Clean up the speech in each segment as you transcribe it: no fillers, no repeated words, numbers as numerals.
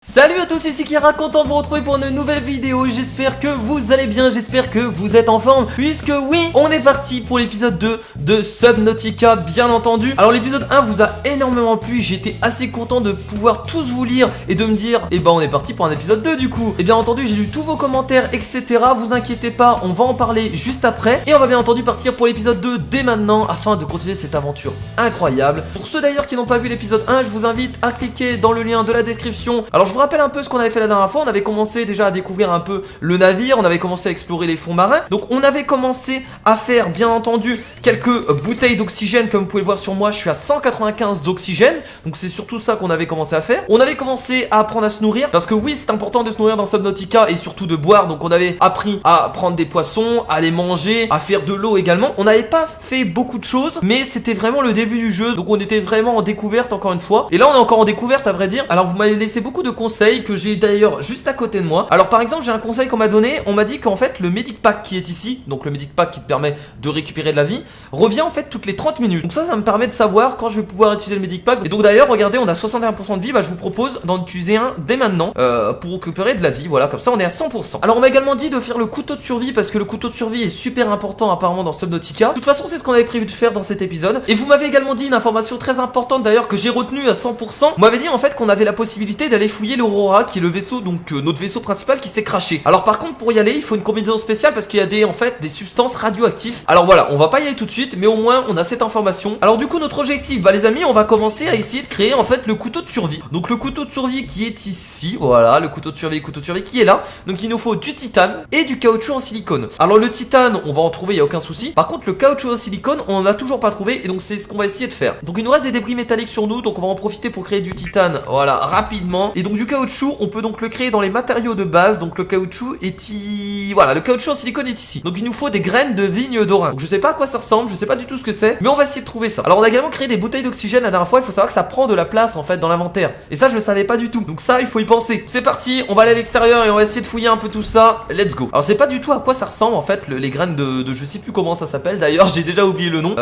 Salut à tous, ici Kira, content de vous retrouver pour une nouvelle vidéo. J'espère que vous allez bien, j'espère que vous êtes en forme, puisque oui, on est parti pour l'épisode 2 de Subnautica, bien entendu. Alors l'épisode 1 vous a énormément plu, j'étais assez content de pouvoir tous vous lire et de me dire, eh ben on est parti pour un épisode 2 du coup. Et bien entendu, j'ai lu tous vos commentaires, etc. Vous inquiétez pas, on va en parler juste après. Et on va bien entendu partir pour l'épisode 2 dès maintenant, afin de continuer cette aventure incroyable. Pour ceux d'ailleurs qui n'ont pas vu l'épisode 1, je vous invite à cliquer dans le lien de la description. Alors je vous rappelle un peu ce qu'on avait fait la dernière fois. On avait commencé déjà à découvrir un peu le navire, on avait commencé à explorer les fonds marins. Donc on avait commencé à faire bien entendu quelques bouteilles d'oxygène. Comme vous pouvez le voir sur moi, je suis à 195 d'oxygène. Donc c'est surtout ça qu'on avait commencé à faire. On avait commencé à apprendre à se nourrir, parce que oui, c'est important de se nourrir dans Subnautica, et surtout de boire. Donc on avait appris à prendre des poissons, à les manger, à faire de l'eau également. On n'avait pas fait beaucoup de choses, mais c'était vraiment le début du jeu. Donc on était vraiment en découverte encore une fois. Et là on est encore en découverte à vrai dire. Alors vous m'avez laissé beaucoup de conseils que j'ai d'ailleurs juste à côté de moi. Alors par exemple, j'ai un conseil qu'on m'a donné. On m'a dit qu'en fait le Medic Pack qui est ici, donc le Medic Pack qui te permet de récupérer de la vie, revient en fait toutes les 30 minutes. Donc ça me permet de savoir quand je vais pouvoir utiliser le Medic Pack. Et donc d'ailleurs, regardez, on a 61% de vie. Bah je vous propose d'en utiliser un dès maintenant pour récupérer de la vie. Voilà, comme ça on est à 100%. Alors on m'a également dit de faire le couteau de survie, parce que le couteau de survie est super important apparemment dans Subnautica. De toute façon, c'est ce qu'on avait prévu de faire dans cet épisode. Et vous m'avez également dit une information très importante d'ailleurs que j'ai retenue à 100%. Vous m'avez dit en fait qu'on avait la possibilité d'aller fouiller l'Aurora, qui est le vaisseau, donc notre vaisseau principal qui s'est crashé. Alors par contre, pour y aller, il faut une combinaison spéciale, parce qu'il y a des substances radioactives. Alors voilà, on va pas y aller tout de suite, mais au moins on a cette information. Alors du coup, notre objectif, bah les amis, on va commencer à essayer de créer en fait le couteau de survie. Donc le couteau de survie qui est ici, voilà, le couteau de survie qui est là. Donc il nous faut du titane et du caoutchouc en silicone. Alors le titane, on va en trouver, il y a aucun souci. Par contre, le caoutchouc en silicone, on en a toujours pas trouvé, et donc c'est ce qu'on va essayer de faire. Donc il nous reste des débris métalliques sur nous, donc on va en profiter pour créer du titane, voilà, rapidement. Et donc du caoutchouc, on peut donc le créer dans les matériaux de base. Donc le caoutchouc est ici. Voilà, le caoutchouc en silicone est ici. Donc il nous faut des graines de vigne d'Orin. Donc je sais pas à quoi ça ressemble, je sais pas du tout ce que c'est, mais on va essayer de trouver ça. Alors on a également créé des bouteilles d'oxygène la dernière fois. Il faut savoir que ça prend de la place en fait dans l'inventaire, et ça je le savais pas du tout. Donc ça, il faut y penser. C'est parti, on va aller à l'extérieur et on va essayer de fouiller un peu tout ça. Let's go. Alors c'est pas du tout à quoi ça ressemble en fait les graines de je sais plus comment ça s'appelle d'ailleurs, j'ai déjà oublié le nom.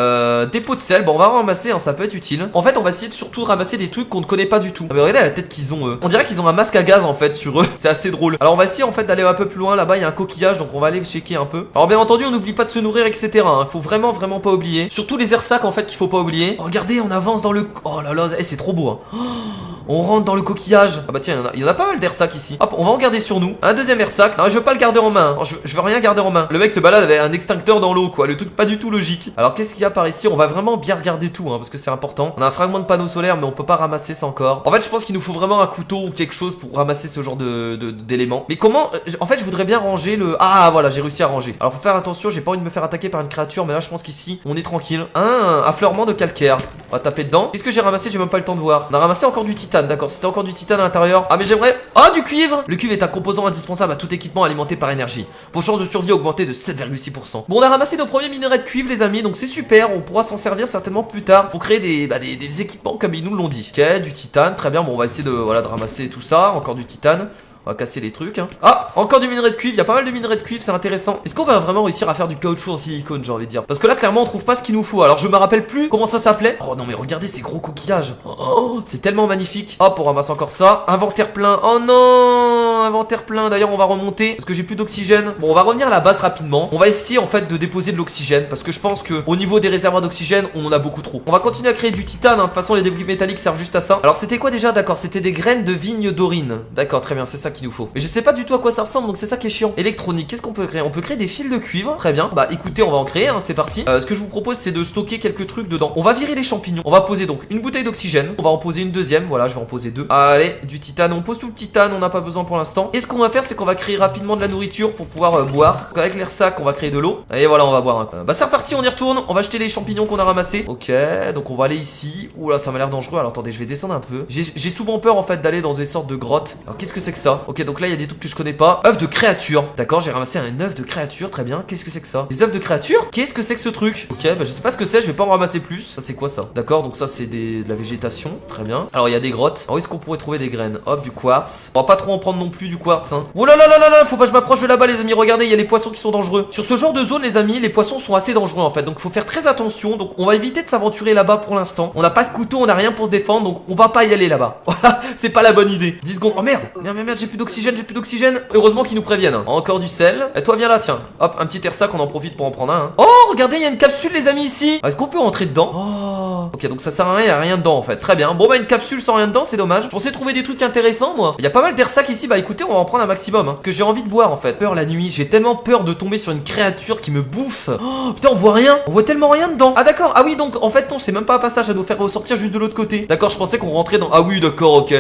Des pots de sel. Bon, on va ramasser, hein, ça peut être utile. En fait on va essayer de surtout ramasser des trucs qu'on ne connaît pas du tout. Ah, mais regardez la tête qu'ils ont. On dirait qu'ils ont un masque à gaz en fait sur eux. C'est assez drôle. Alors on va essayer en fait d'aller un peu plus loin. Là-bas il y a un coquillage, donc on va aller checker un peu. Alors bien entendu, on n'oublie pas de se nourrir, etc. Hein. Faut vraiment pas oublier. Surtout les air sacs en fait qu'il faut pas oublier. Regardez, on avance dans le... Oh là là, c'est trop beau. Hein. Oh, on rentre dans le coquillage. Ah bah tiens, il y en a pas mal d'air sacs ici. Hop, on va en garder sur nous. Un deuxième air sac. Non, je veux pas le garder en main. Hein. Je veux rien garder en main. Le mec se balade avec un extincteur dans l'eau, quoi. Le truc pas du tout logique. Alors qu'est-ce qu'il y a par ici? On va vraiment bien regarder tout, hein, parce que c'est important. On a un fragment de panneau solaire, mais on peut pas ramasser ça encore. En fait, je pense qu'il nous faut vraiment un couteau ou quelque chose pour ramasser ce genre d'éléments. Mais comment... En fait, je voudrais bien ranger le... Ah voilà, j'ai réussi à ranger. Alors faut faire attention, j'ai pas envie de me faire attaquer par une créature, mais là je pense qu'ici on est tranquille. Un affleurement de calcaire. On va taper dedans. Qu'est-ce que j'ai ramassé? J'ai même pas le temps de voir. On a ramassé encore du titane, d'accord. C'était encore du titane à l'intérieur. Ah mais j'aimerais... Ah, du cuivre. Le cuivre est un composant indispensable à tout équipement alimenté par énergie. Vos chances de survie augmentées de 7,6%. Bon, on a ramassé nos premiers minerais de cuivre les amis, donc c'est super. On pourra s'en servir certainement plus tard pour créer des équipements comme ils nous l'ont dit. Ok, du titane, très bien. Bon, on va essayer de ramasser tout ça. Encore du titane. On va casser les trucs, hein. Ah, encore du minerai de cuivre, il y a pas mal de minerai de cuivre, c'est intéressant. Est-ce qu'on va vraiment réussir à faire du caoutchouc en silicone, j'ai envie de dire? Parce que là, clairement, on trouve pas ce qu'il nous faut. Alors, je me rappelle plus comment ça s'appelait. Oh non, mais regardez ces gros coquillages. Oh, c'est tellement magnifique. Hop, on ramasse encore ça. Inventaire plein. Oh non, inventaire plein. D'ailleurs, on va remonter parce que j'ai plus d'oxygène. Bon, on va revenir à la base rapidement. On va essayer en fait de déposer de l'oxygène, parce que je pense que au niveau des réservoirs d'oxygène, on en a beaucoup trop. On va continuer à créer du titane, hein. De toute façon, les débris métalliques servent juste à ça. Alors, c'était quoi déjà? D'accord, c'était des graines de vigne d'Orine. D'accord, très bien, c'est ça qu'il nous faut. Mais je sais pas du tout à quoi ça ressemble, donc c'est ça qui est chiant. Électronique, qu'est-ce qu'on peut créer? On peut créer des fils de cuivre, très bien. Bah écoutez, on va en créer, hein, c'est parti. Ce que je vous propose, c'est de stocker quelques trucs dedans. On va virer les champignons. On va poser donc une bouteille d'oxygène. On va en poser une deuxième, voilà, je vais en poser deux. Allez, du titane, on pose tout le titane, on n'a pas besoin pour l'instant. Et ce qu'on va faire, c'est qu'on va créer rapidement de la nourriture pour pouvoir boire. Donc avec l'air sac, on va créer de l'eau. Et voilà, on va boire un coup. Bah c'est reparti, on y retourne. On va jeter les champignons qu'on a ramassés. Ok, donc on va aller ici. Oula, ça m'a l'air dangereux. Alors attendez, je vais descendre un peu. J'ai souvent peur en fait d'aller dans des sortes de grottes. Alors qu'est-ce que c'est que ça? ça. Ok, donc là il y a des trucs que je connais pas. Œuf de créature. D'accord, j'ai ramassé un œuf de créature. Très bien. Qu'est-ce que c'est que ça? Des œufs de créature? Qu'est-ce que c'est que ce truc? Ok, bah je sais pas ce que c'est. Je vais pas en ramasser plus. Ça c'est quoi ça? D'accord, donc ça c'est de la végétation. Très bien. Alors il y a des grottes. Alors où est-ce qu'on pourrait trouver des graines? Hop, du quartz. On va pas trop en prendre non plus du quartz, hein. Oh là là là là là, faut pas que je m'approche de là-bas, les amis. Regardez, il y a les poissons qui sont dangereux. Sur ce genre de zone, les amis, les poissons sont assez dangereux en fait. Donc faut faire très attention. Donc on va éviter de s'aventurer là-bas pour l'instant. On n'a pas de couteau, on n'a rien pour se défendre. Donc on va pas y aller là-bas. Voilà, c'est pas la bonne idée. 10 secondes. Oh merde, merde, merde, merde, j'ai plus d'oxygène, j'ai plus d'oxygène. Heureusement qu'ils nous préviennent. Encore du sel. Et toi, viens là, tiens. Hop, un petit air sac, on en profite pour en prendre un. Hein. Oh, regardez, il y a une capsule, les amis, ici. Est-ce qu'on peut rentrer dedans? Oh. Ok, donc ça sert à rien, il y a rien dedans en fait. Très bien. Bon, bah, une capsule sans rien dedans, c'est dommage. Je pensais trouver des trucs intéressants, moi. Il y a pas mal d'air sac ici. Bah, écoutez, on va en prendre un maximum. Hein, que j'ai envie de boire en fait. Peur la nuit. J'ai tellement peur de tomber sur une créature qui me bouffe. Oh, putain, on voit rien. On voit tellement rien dedans. Ah, d'accord. Ah, oui, donc en fait, non, c'est même pas un passage à nous faire ressortir juste de l'autre côté. D'accord, je pensais qu'on rentrait dans. Ah, oui, d'accord, ok.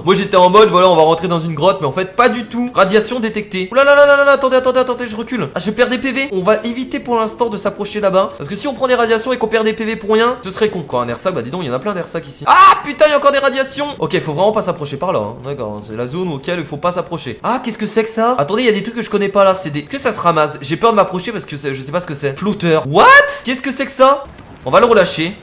Moi, j'étais en mode, voilà, on va rentrer dans une grotte, mais en fait, pas du tout. Radiation détectée. Oh là là là là là, attendez, attendez, attendez, je recule. Ah, je perds des PV. On va éviter pour l'instant de s'approcher là-bas. Parce que si on prend des radiations et qu'on perd des PV pour rien, ce serait con quoi. Un air sac, bah dis donc, il y en a plein d'air sac ici. Ah putain, il y a encore des radiations. Ok, faut vraiment pas s'approcher par là. Hein. D'accord, c'est la zone auquel il faut pas s'approcher. Ah, qu'est-ce que c'est que ça? Attendez, il y a des trucs que je connais pas là. C'est des. Que ça se ramasse? J'ai peur de m'approcher parce que je sais pas ce que c'est. Flotteur. What? Qu'est-ce que c'est que ça? On va le relâcher.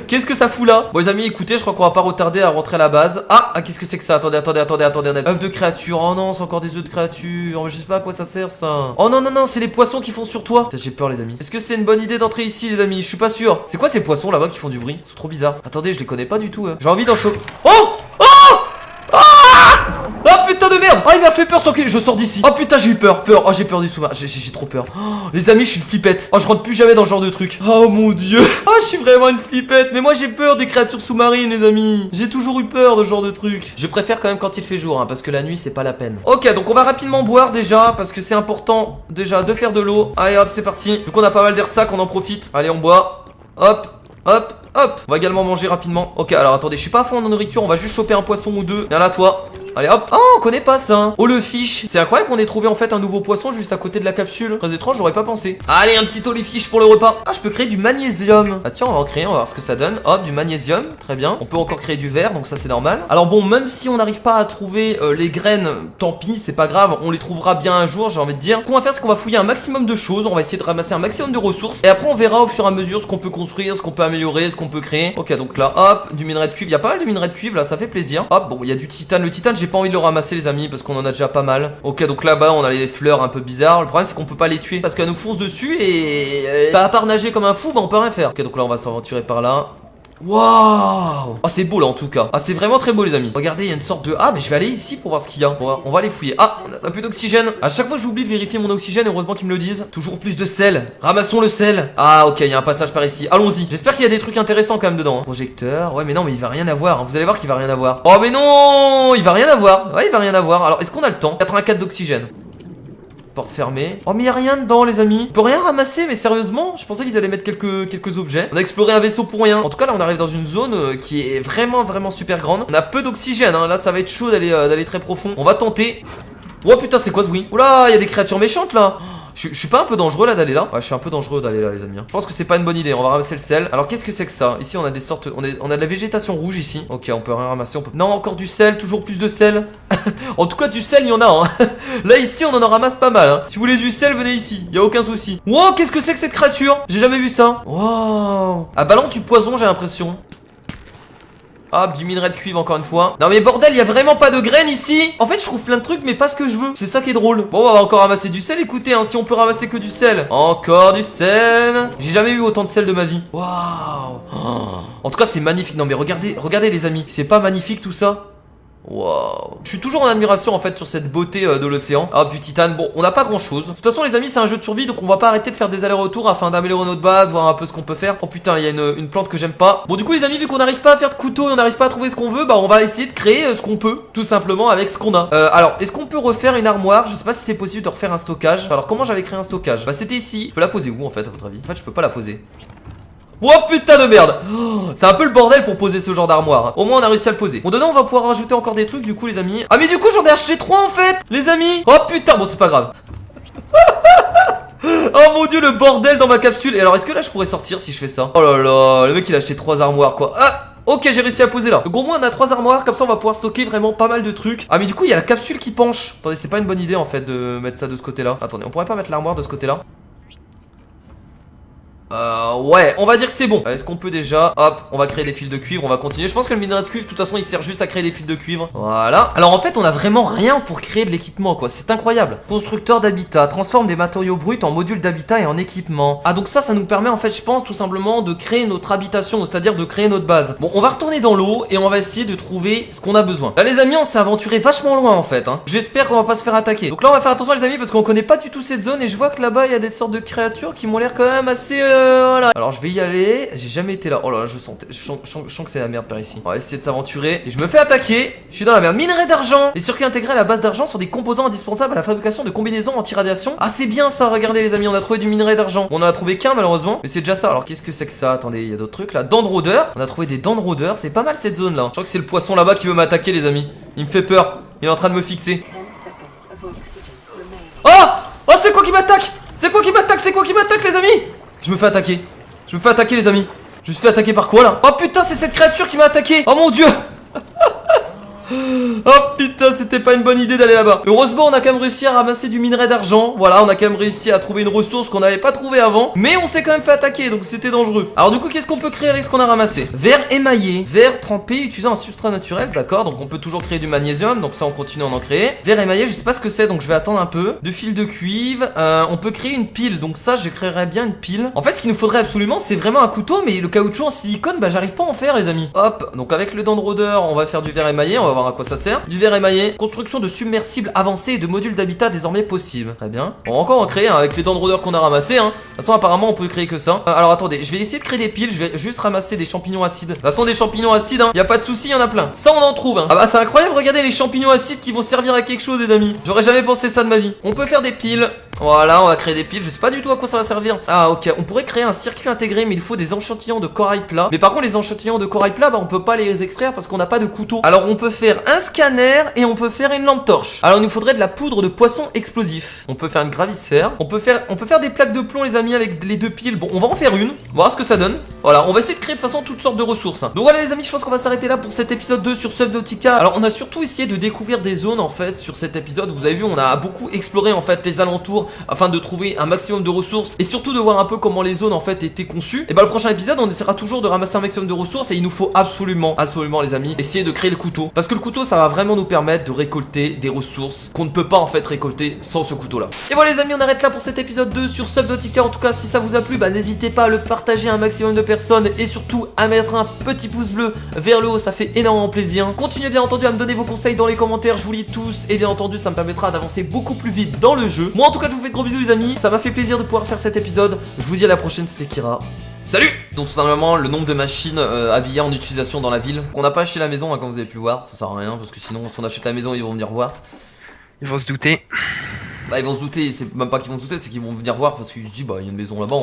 Qu'est-ce que ça fout là? Bon les amis, écoutez, je crois qu'on va pas retarder à rentrer à la base. Ah, qu'est-ce que c'est que ça? Attendez, attendez, attendez, attendez. Œufs de créature. Oh non, c'est encore des œufs de créature. Je sais pas à quoi ça sert ça. Oh non, non, non, c'est les poissons qui font sur toi. J'ai peur les amis. Est-ce que c'est une bonne idée d'entrer ici les amis? Je suis pas sûr. C'est quoi ces poissons là-bas qui font du bruit? C'est trop bizarre. Attendez, je les connais pas du tout. J'ai envie d'en choper. Oh! Oh! Ah putain de merde! Ah il m'a fait peur ce truc, je sors d'ici. Oh putain j'ai eu peur. Oh j'ai peur du sous-marin, j'ai trop peur. Oh, les amis je suis une flippette. Oh je rentre plus jamais dans ce genre de truc. Oh mon dieu. Oh je suis vraiment une flippette. Mais moi j'ai peur des créatures sous-marines les amis. J'ai toujours eu peur de ce genre de truc. Je préfère quand même quand il fait jour hein, parce que la nuit c'est pas la peine. Ok donc on va rapidement boire déjà parce que c'est important déjà de faire de l'eau. Allez hop c'est parti. Vu qu'on a pas mal d'air sac on en profite. Allez on boit. Hop. Hop, hop. On va également manger rapidement. Ok, alors attendez, je suis pas à fond en nourriture. On va juste choper un poisson ou deux. Viens là, toi. Allez hop. Oh on connaît pas ça. Oh le fish. C'est incroyable qu'on ait trouvé en fait un nouveau poisson juste à côté de la capsule. Très étrange, j'aurais pas pensé. Allez un petit olifish pour le repas. Ah je peux créer du magnésium. Ah tiens on va en créer, on va voir ce que ça donne. Hop du magnésium, très bien. On peut encore créer du verre donc ça c'est normal. Alors bon même si on n'arrive pas à trouver les graines, tant pis c'est pas grave. On les trouvera bien un jour j'ai envie de dire. Ce qu'on va faire c'est qu'on va fouiller un maximum de choses. On va essayer de ramasser un maximum de ressources. Et après on verra au fur et à mesure ce qu'on peut construire, ce qu'on peut améliorer, ce qu'on peut créer. Ok donc là hop du minerai de cuivre. Il y a pas mal de minerai de cuivre là ça fait plaisir. Hop bon il y a du titane. Le titane j'ai pas envie de le ramasser les amis parce qu'on en a déjà pas mal. Ok donc là-bas on a les fleurs un peu bizarres. Le problème c'est qu'on peut pas les tuer parce qu'elles nous foncent dessus et à part nager comme un fou bah on peut rien faire. Ok donc là on va s'aventurer par là. Waouh! Ah c'est beau là en tout cas. Ah c'est vraiment très beau les amis. Regardez il y a une sorte de... Ah mais je vais aller ici pour voir ce qu'il y a. On va aller fouiller. Ah on a un peu d'oxygène. À chaque fois j'oublie de vérifier mon oxygène. Heureusement qu'ils me le disent. Toujours plus de sel. Ramassons le sel. Ah ok il y a un passage par ici. Allons-y. J'espère qu'il y a des trucs intéressants quand même dedans. Projecteur. Ouais mais non mais il va rien avoir. Vous allez voir qu'il va rien avoir. Oh mais non il va rien avoir. Ouais il va rien avoir. Alors est-ce qu'on a le temps? 84 d'oxygène. Porte fermée. Oh mais y'a rien dedans les amis. On peut rien ramasser mais sérieusement je pensais qu'ils allaient mettre quelques objets. On a exploré un vaisseau pour rien. En tout cas là on arrive dans une zone qui est vraiment super grande. On a peu d'oxygène hein. Là ça va être chaud d'aller très profond. On va tenter. Oh putain c'est quoi ce bruit? Oula il y a des créatures méchantes là. Je suis pas un peu dangereux là d'aller là? Ouais je suis un peu dangereux d'aller là les amis. Je pense que c'est pas une bonne idée. On va ramasser le sel. Alors qu'est-ce que c'est que ça? Ici on a des sortes. On a de la végétation rouge ici. Ok on peut rien ramasser. Non encore du sel. Toujours plus de sel. En tout cas du sel il y en a hein. Là ici on en ramasse pas mal hein. Si vous voulez du sel venez ici. Y a aucun souci. Wow qu'est-ce que c'est que cette créature? J'ai jamais vu ça. Wow. Ah balance du poison j'ai l'impression. Hop, du minerai de cuivre encore une fois. Non mais bordel, il y a vraiment pas de graines ici. En fait, je trouve plein de trucs mais pas ce que je veux. C'est ça qui est drôle. Bon, on va encore ramasser du sel. Écoutez, hein, si on peut ramasser que du sel. Encore du sel. J'ai jamais eu autant de sel de ma vie. Waouh. En tout cas, c'est magnifique. Non mais regardez les amis. C'est pas magnifique tout ça? Waouh. Je suis toujours en admiration en fait sur cette beauté de l'océan. Hop du titane, bon on n'a pas grand chose. De toute façon les amis c'est un jeu de survie donc on va pas arrêter de faire des allers-retours afin d'améliorer notre base, voir un peu ce qu'on peut faire. Oh putain il y a une plante que j'aime pas. Bon du coup les amis vu qu'on n'arrive pas à faire de couteau et on n'arrive pas à trouver ce qu'on veut, bah on va essayer de créer ce qu'on peut tout simplement avec ce qu'on a. Alors est-ce qu'on peut refaire une armoire? Je sais pas si c'est possible de refaire un stockage. Alors comment j'avais créé un stockage? Bah c'était ici. Je peux la poser où en fait à votre avis? En fait je peux pas la poser. Oh putain de merde. C'est un peu le bordel pour poser ce genre d'armoire hein. Au moins on a réussi à le poser. Bon dedans on va pouvoir rajouter encore des trucs du coup les amis. Ah mais du coup j'en ai acheté 3 en fait les amis. Oh putain bon c'est pas grave. Oh mon dieu le bordel dans ma capsule. Et alors est-ce que là je pourrais sortir si je fais ça? Oh là là le mec il a acheté 3 armoires quoi. Ah Ok, j'ai réussi à poser là. Donc au moins on a 3 armoires, comme ça on va pouvoir stocker vraiment pas mal de trucs. Ah mais du coup il y a la capsule qui penche. Attendez, c'est pas une bonne idée en fait de mettre ça de ce côté là. Attendez, on pourrait pas mettre l'armoire de ce côté là? Ouais, on va dire que c'est bon. Est-ce qu'on peut déjà, hop, on va créer des fils de cuivre, on va continuer. Je pense que le minerai de cuivre, de toute façon, il sert juste à créer des fils de cuivre. Voilà. Alors en fait, on a vraiment rien pour créer de l'équipement, quoi. C'est incroyable. Constructeur d'habitat, transforme des matériaux bruts en modules d'habitat et en équipement. Ah donc ça nous permet en fait, je pense, tout simplement de créer notre habitation, c'est-à-dire de créer notre base. Bon, on va retourner dans l'eau et on va essayer de trouver ce qu'on a besoin. Là, les amis, on s'est aventuré vachement loin en fait. Hein. J'espère qu'on va pas se faire attaquer. Donc là, on va faire attention, les amis, parce qu'on connaît pas du tout cette zone et je vois que là-bas, il y a des sortes de créatures qui m'ont l'air quand même assez, voilà. Alors je vais y aller, j'ai jamais été là. Oh là là, je sens que c'est la merde par ici. On va essayer de s'aventurer. Et je me fais attaquer. Je suis dans la merde. Minerai d'argent. Les circuits intégrés à la base d'argent sont des composants indispensables à la fabrication de combinaisons anti-radiation. Ah, c'est bien ça, regardez les amis, on a trouvé du minerai d'argent. On en a trouvé qu'un malheureusement, mais c'est déjà ça. Alors qu'est-ce que c'est que ça? Attendez, il y a d'autres trucs là. Dents de rôdeur. On a trouvé des dents de rôdeur. C'est pas mal cette zone là. Je crois que c'est le poisson là-bas qui veut m'attaquer, les amis. Il me fait peur. Il est en train de me fixer. Oh! Oh, c'est quoi qui m'attaque? C'est quoi qui m'attaque? C'est quoi qui m'attaque, les amis? Je me fais attaquer. Je me fais attaquer, les amis. Je me suis fait attaquer par quoi là? Oh putain, c'est cette créature qui m'a attaqué. Oh mon dieu. Oh putain, c'était pas une bonne idée d'aller là-bas. Heureusement, on a quand même réussi à ramasser du minerai d'argent. Voilà, on a quand même réussi à trouver une ressource qu'on n'avait pas trouvée avant. Mais on s'est quand même fait attaquer, donc c'était dangereux. Alors du coup, qu'est-ce qu'on peut créer avec ce qu'on a ramassé? Verre émaillé, verre trempé utilisant un substrat naturel. D'accord, donc on peut toujours créer du magnésium. Donc ça, on continue à en créer. Verre émaillé, je sais pas ce que c'est, donc je vais attendre un peu. De fil de cuivre, on peut créer une pile. Donc ça, je créerais bien une pile. En fait, ce qu'il nous faudrait absolument, c'est vraiment un couteau. Mais le caoutchouc en silicone, bah j'arrive pas à en faire, les amis. Hop, donc avec le dent de rôdeur, on va faire du verre émaillé. On va voir à quoi ça sert. Du verre émaillé, construction de submersibles avancés et de modules d'habitat désormais possibles. Très bien. On va encore en créer avec les dents de rôdeur qu'on a ramassé. Hein. De toute façon, apparemment, on peut créer que ça. Alors attendez, je vais essayer de créer des piles. Je vais juste ramasser des champignons acides. De toute façon, des champignons acides, hein, y a pas de souci, y en a plein. Ça, on en trouve. Hein. Ah bah, c'est incroyable. Regardez les champignons acides qui vont servir à quelque chose, les amis. J'aurais jamais pensé ça de ma vie. On peut faire des piles. Voilà, on va créer des piles. Je sais pas du tout à quoi ça va servir. Ah, ok. On pourrait créer un circuit intégré, mais il faut des échantillons de corail plat. Mais par contre, les échantillons de corail plat, bah, on peut pas les extraire parce qu'on n'a pas de couteau. Alors, on peut faire un scanner et on peut faire une lampe torche. Alors, il nous faudrait de la poudre de poisson explosif. On peut faire une gravissphère. On peut faire des plaques de plomb, les amis, avec les deux piles. Bon, on va en faire une. Voir ce que ça donne. Voilà, on va essayer de créer de toute façon toutes sortes de ressources. Donc voilà, les amis, je pense qu'on va s'arrêter là pour cet épisode 2 sur Subnautica. Alors, on a surtout essayé de découvrir des zones en fait sur cet épisode. Vous avez vu, on a beaucoup exploré en fait les alentours afin de trouver un maximum de ressources et surtout de voir un peu comment les zones en fait étaient conçues. Et bah, le prochain épisode, on essaiera toujours de ramasser un maximum de ressources et il nous faut absolument, les amis, essayer de créer le couteau. Parce que le couteau, ça va vraiment nous permettre de récolter des ressources qu'on ne peut pas en fait récolter sans ce couteau là. Et voilà, les amis, on arrête là pour cet épisode 2 sur Subnautica. En tout cas, si ça vous a plu, bah n'hésitez pas à le partager à un maximum de personnes et surtout à mettre un petit pouce bleu vers le haut, ça fait énormément plaisir. Continuez bien entendu à me donner vos conseils dans les commentaires, je vous lis tous et bien entendu ça me permettra d'avancer beaucoup plus vite dans le jeu. Moi en tout cas, je vous fais de gros bisous, les amis, ça m'a fait plaisir de pouvoir faire cet épisode. Je vous dis à la prochaine, c'était Kira. Salut! Donc tout simplement le nombre de machines habillées en utilisation dans la ville qu'on n'a pas acheté la maison, hein, comme vous avez pu voir, ça sert à rien parce que sinon si on achète la maison ils vont venir voir. Ils vont se douter. Bah ils vont se douter, c'est même pas qu'ils vont se douter, c'est qu'ils vont venir voir parce qu'ils se disent bah il y a une maison là-bas.